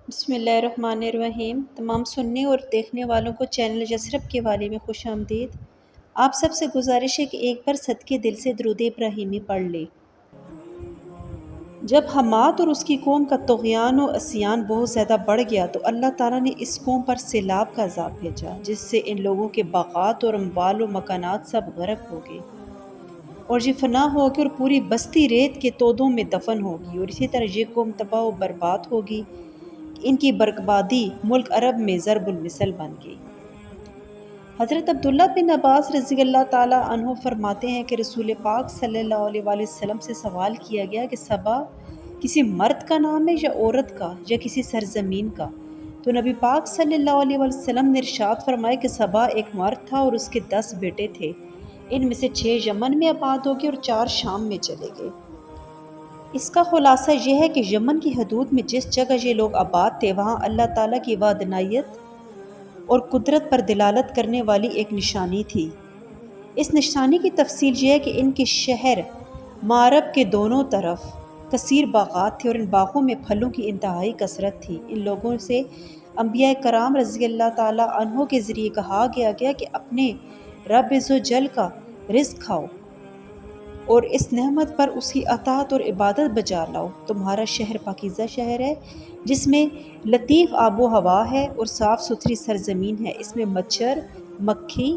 بسم اللہ الرحمن الرحیم۔ تمام سننے اور دیکھنے والوں کو چینل یثرب کے والے میں خوش آمدید۔ آپ سب سے گزارش ہے کہ ایک بار صدقے دل سے درود ابراہیمی پڑھ لیں۔ جب حماد اور اس کی قوم کا طغیان و عصیان بہت زیادہ بڑھ گیا تو اللہ تعالیٰ نے اس قوم پر سیلاب کا عذاب بھیجا، جس سے ان لوگوں کے باغات اور اموال و مکانات سب غرق ہو گئے اور یہ فنا ہوگی اور پوری بستی ریت کے تودوں میں دفن ہوگی، اور اسی طرح یہ قوم تباہ و برباد ہوگی کہ ان کی بربادی ملک عرب میں ضرب المثل بن گئی۔ حضرت عبداللہ بن عباس رضی اللہ تعالیٰ عنہ فرماتے ہیں کہ رسول پاک صلی اللہ علیہ وآلہ وسلم سے سوال کیا گیا کہ سبا کسی مرد کا نام ہے یا عورت کا یا کسی سرزمین کا؟ تو نبی پاک صلی اللہ علیہ وآلہ وسلم نے ارشاد فرمایا کہ سبا ایک مرد تھا اور اس کے 10 بیٹے تھے، ان میں سے 6 یمن میں آباد ہو گئے اور 4 شام میں چلے گئے۔ اس کا خلاصہ یہ ہے کہ یمن کی حدود میں جس جگہ یہ لوگ آباد تھے وہاں اللہ تعالیٰ کی وحدانیت اور قدرت پر دلالت کرنے والی ایک نشانی تھی۔ اس نشانی کی تفصیل یہ ہے کہ ان کے شہر معرب کے دونوں طرف کثیر باغات تھے اور ان باغوں میں پھلوں کی انتہائی کثرت تھی۔ ان لوگوں سے انبیاء کرام رضی اللہ تعالیٰ عنہ کے ذریعے کہا گیا کہ اپنے رب عز و جل کا رزق کھاؤ اور اس نعمت پر اس کی اطاعت اور عبادت بجا لاؤ۔ تمہارا شہر پاکیزہ شہر ہے جس میں لطیف آب و ہوا ہے اور صاف ستھری سرزمین ہے، اس میں مچھر، مکھی،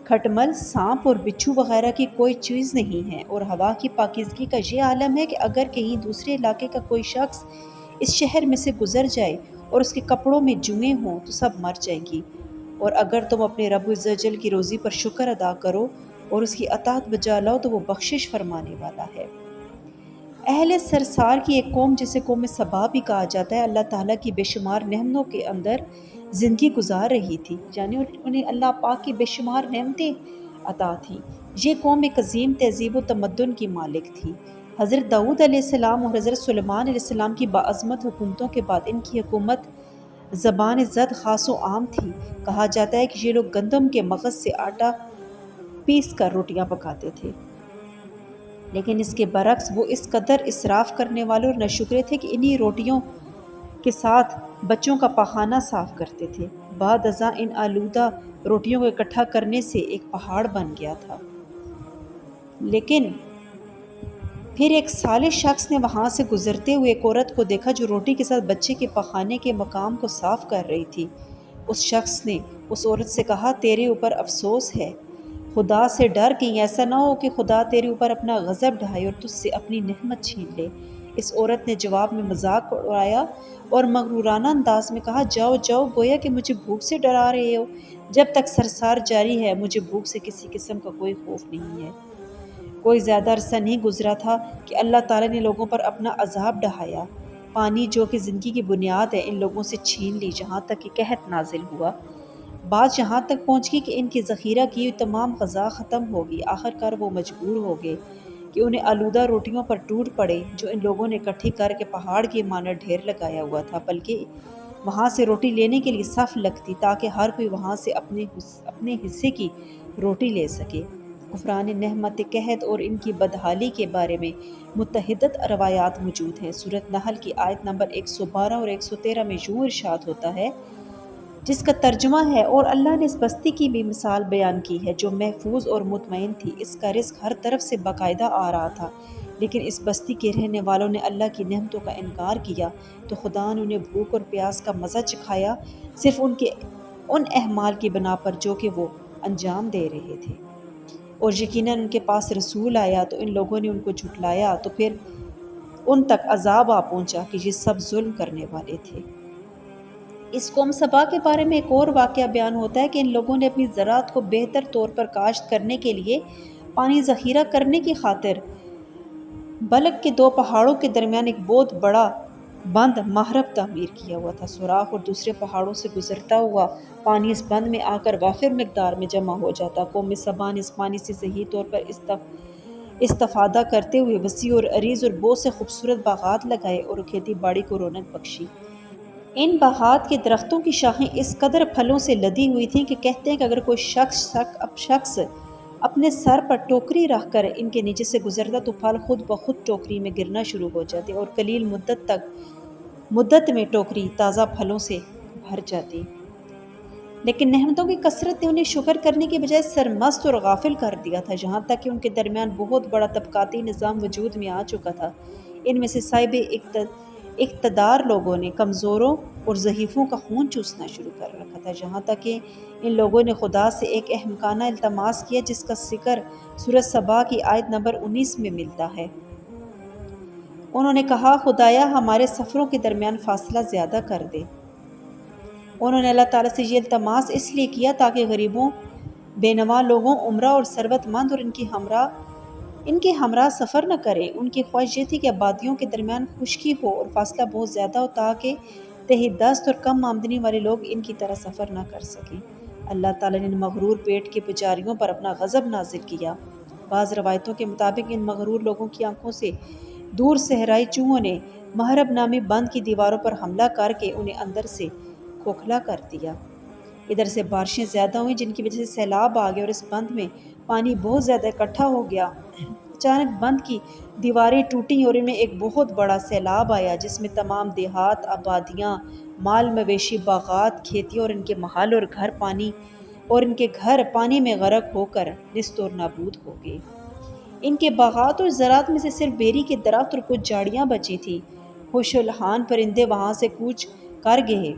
کھٹمل، سانپ اور بچھو وغیرہ کی کوئی چیز نہیں ہے، اور ہوا کی پاکیزگی کا یہ عالم ہے کہ اگر کہیں دوسرے علاقے کا کوئی شخص اس شہر میں سے گزر جائے اور اس کے کپڑوں میں جوئیں ہوں تو سب مر جائیں گی، اور اگر تم اپنے رب عز و جل کی روزی پر شکر ادا کرو اور اس کی اطاعت بجا لاؤ تو وہ بخشش فرمانے والا ہے۔ اہل سرسار کی ایک قوم جسے قوم سبا بھی کہا جاتا ہے، اللہ تعالیٰ کی بے شمار نعمتوں کے اندر زندگی گزار رہی تھی، یعنی انہیں اللہ پاک کی بے شمار نعمتیں عطا تھیں۔ یہ قوم ایک عظیم تہذیب و تمدن کی مالک تھی۔ حضرت داؤد علیہ السلام اور حضرت سلیمان علیہ السلام کی باعظمت حکومتوں کے بعد ان کی حکومت زبان زد خاص و عام تھی۔ کہا جاتا ہے کہ یہ لوگ گندم کے مغز سے آٹا پیس کر روٹیاں پکاتے تھے، لیکن اس کے برعکس وہ اس قدر اسراف کرنے والے اور ناشکرے تھے کہ انہی روٹیوں کے ساتھ بچوں کا پاخانہ صاف کرتے تھے۔ بعد ازاں ان آلودہ روٹیوں کو اکٹھا کرنے سے ایک پہاڑ بن گیا تھا، لیکن پھر ایک صالح شخص نے وہاں سے گزرتے ہوئے ایک عورت کو دیکھا جو روٹی کے ساتھ بچے کے پخانے کے مقام کو صاف کر رہی تھی۔ اس شخص نے اس عورت سے کہا، تیرے اوپر افسوس ہے، خدا سے ڈر کہیں ایسا نہ ہو کہ خدا تیرے اوپر اپنا غضب ڈھائے اور تجھ سے اپنی نعمت چھین لے۔ اس عورت نے جواب میں مذاق اڑایا اور مغرورانہ انداز میں کہا، جاؤ جاؤ، گویا کہ مجھے بھوک سے ڈرا رہے ہو۔ جب تک سرسار جاری ہے مجھے بھوک سے کسی قسم کا کوئی خوف نہیں ہے۔ کوئی زیادہ عرصہ نہیں گزرا تھا کہ اللہ تعالیٰ نے لوگوں پر اپنا عذاب ڈھایا۔ پانی جو کہ زندگی کی بنیاد ہے ان لوگوں سے چھین لی، جہاں تک کہ قحط نازل ہوا۔ بات یہاں تک پہنچ گئی کہ ان کی ذخیرہ کی ہوئی تمام غذا ختم ہو گئی۔ آخرکار وہ مجبور ہو گئے کہ انہیں آلودہ روٹیوں پر ٹوٹ پڑے جو ان لوگوں نے اکٹھی کر کے پہاڑ کے مانند ڈھیر لگایا ہوا تھا، بلکہ وہاں سے روٹی لینے کے لیے صف لگتی تاکہ ہر کوئی وہاں سے اپنے حصے کی روٹی لے سکے۔ کفران نعمت، قحط اور ان کی بدحالی کے بارے میں متعدد روایات موجود ہیں۔ سورۃ نحل کی آیت نمبر 112 اور 113 میں یوں ارشاد ہوتا ہے، جس کا ترجمہ ہے، اور اللہ نے اس بستی کی بھی مثال بیان کی ہے جو محفوظ اور مطمئن تھی، اس کا رزق ہر طرف سے باقاعدہ آ رہا تھا، لیکن اس بستی کے رہنے والوں نے اللہ کی نعمتوں کا انکار کیا تو خدا نے انہیں بھوک اور پیاس کا مزہ چکھایا، صرف ان اعمال کی بنا پر جو کہ وہ انجام دے رہے تھے۔ اور یقیناً ان کے پاس رسول آیا تو ان لوگوں نے ان کو جھٹلایا تو پھر ان تک عذاب آ پہنچا کہ یہ سب ظلم کرنے والے تھے۔ اس قوم سبا کے بارے میں ایک اور واقعہ بیان ہوتا ہے کہ ان لوگوں نے اپنی زراعت کو بہتر طور پر کاشت کرنے کے لیے پانی ذخیرہ کرنے کی خاطر بلک کے 2 پہاڑوں کے درمیان ایک بہت بڑا بند محراب تعمیر کیا ہوا تھا۔ سوراخ اور دوسرے پہاڑوں سے گزرتا ہوا پانی اس بند میں آ کر وافر مقدار میں جمع ہو جاتا۔ قوم سبا نے اس پانی سے صحیح طور پر استفادہ کرتے ہوئے وسیع اور عریض اور بہت سے خوبصورت باغات لگائے اور کھیتی باڑی کو رونق بخشی۔ ان باغات کے درختوں کی شاخیں اس قدر پھلوں سے لدی ہوئی تھیں کہ کہتے ہیں کہ اگر کوئی شخص اپنے سر پر ٹوکری رکھ کر ان کے نیچے سے گزرتا تو پھل خود بخود ٹوکری میں گرنا شروع ہو جاتے اور قلیل مدت تک مدت میں ٹوکری تازہ پھلوں سے بھر جاتی، لیکن نعمتوں کی کثرت نے انہیں شکر کرنے کے بجائے سرمست اور غافل کر دیا تھا، جہاں تک کہ ان کے درمیان بہت بڑا طبقاتی نظام وجود میں آ چکا تھا۔ ان میں سے صاحب اقتدار لوگوں نے کمزوروں اور ضعیفوں کا خون چوسنا شروع کر رکھا تھا، جہاں تک کہ ان لوگوں نے خدا سے ایک احمقانہ التماس کیا جس کا ذکر سورۃ سبا کی آیت نمبر 19 میں ملتا ہے۔ انہوں نے کہا، خدایا ہمارے سفروں کے درمیان فاصلہ زیادہ کر دے۔ انہوں نے اللہ تعالیٰ سے یہ التماس اس لیے کیا تاکہ غریبوں، بے نوا لوگوں، عمرہ اور ثروت مند اور ان کے ہمراہ سفر نہ کریں۔ ان کی خواہش یہ تھی کہ آبادیوں کے درمیان خشکی ہو اور فاصلہ بہت زیادہ ہو تاکہ تہی دست اور کم آمدنی والے لوگ ان کی طرح سفر نہ کر سکیں۔ اللہ تعالیٰ نے ان مغرور پیٹ کے پجاریوں پر اپنا غضب نازل کیا۔ بعض روایتوں کے مطابق ان مغرور لوگوں کی آنکھوں سے دور صحرائی چوہوں نے محرب نامی بند کی دیواروں پر حملہ کر کے انہیں اندر سے کھوکھلا کر دیا۔ ادھر سے بارشیں زیادہ ہوئیں جن کی وجہ سے سیلاب آ گیا اور اس بند میں پانی بہت زیادہ اکٹھا ہو گیا۔ اچانک بند کی دیواریں ٹوٹیں اور ان میں ایک بہت بڑا سیلاب آیا جس میں تمام دیہات، آبادیاں، مال مویشی، باغات، کھیتیاں اور ان کے گھر پانی میں غرق ہو کر نیست اور نابود ہو گئے۔ ان کے باغات اور زراعت میں سے صرف بیری کے درخت اور کچھ جھاڑیاں بچی تھیں۔ خوش الحان پرندے وہاں سے کوچ کر گئے،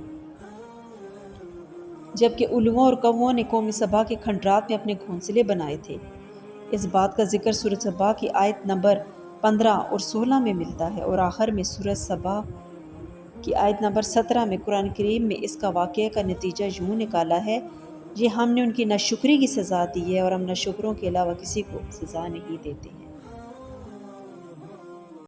جبکہ الوؤں اور کووں نے قوم سبا کے کھنڈرات میں اپنے گھونسلے بنائے تھے۔ اس بات کا ذکر سورۃ سبا کی آیت نمبر 15 اور 16 میں ملتا ہے، اور آخر میں سورۃ سبا کی آیت نمبر 17 میں قرآن کریم میں اس کا واقعہ کا نتیجہ یوں نکالا ہے، یہ ہم نے ان کی ناشکری کی سزا دی ہے اور ہم ناشکروں کے علاوہ کسی کو سزا نہیں دیتے ہیں۔